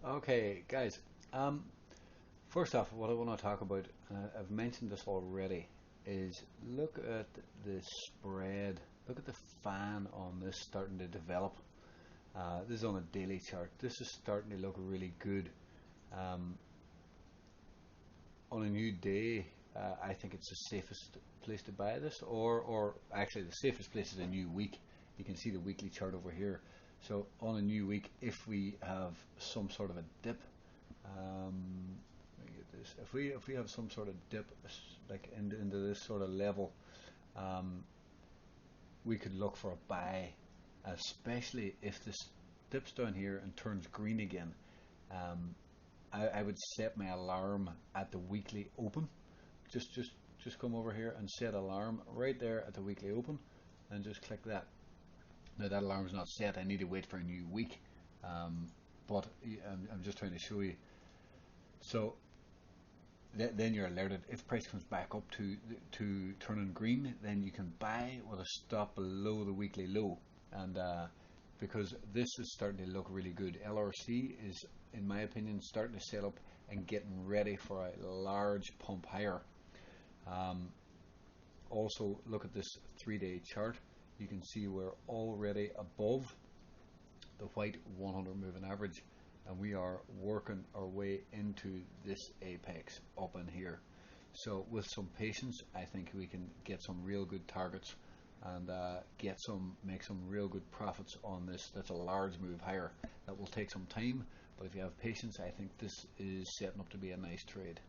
Okay, guys. Um, First off, what I want to talk about, I've mentioned this already, is look at the spread. Look at the fan on this starting to develop. This is on a daily chart. This is starting to look really good. Um, on a new day, I think it's the safest place to buy this, or actually the safest place is a new week. You can see the weekly chart over here. So on a new week, if we have some sort of a dip, um, let me get this. If we have some sort of dip, like into this sort of level, um, we could look for a buy, especially if this dips down here and turns green again. Um, I would set my alarm at the weekly open. Just come over here and set alarm right there at the weekly open, and just click that. Now that alarm is not set. I need to wait for a new week, but I'm just trying to show you. So then you're alerted if price comes back up to turning green, then you can buy with a stop below the weekly low, and because this is starting to look really good. LRC is, in my opinion, starting to set up and getting ready for a large pump higher. Um, Also, look at this 3-day chart. You can see we're already above the white 100 moving average, and we are working our way into this apex up in here. So with some patience, I think we can get some real good targets and make some real good profits on this. That's a large move higher. That will take some time, but if you have patience, I think this is setting up to be a nice trade.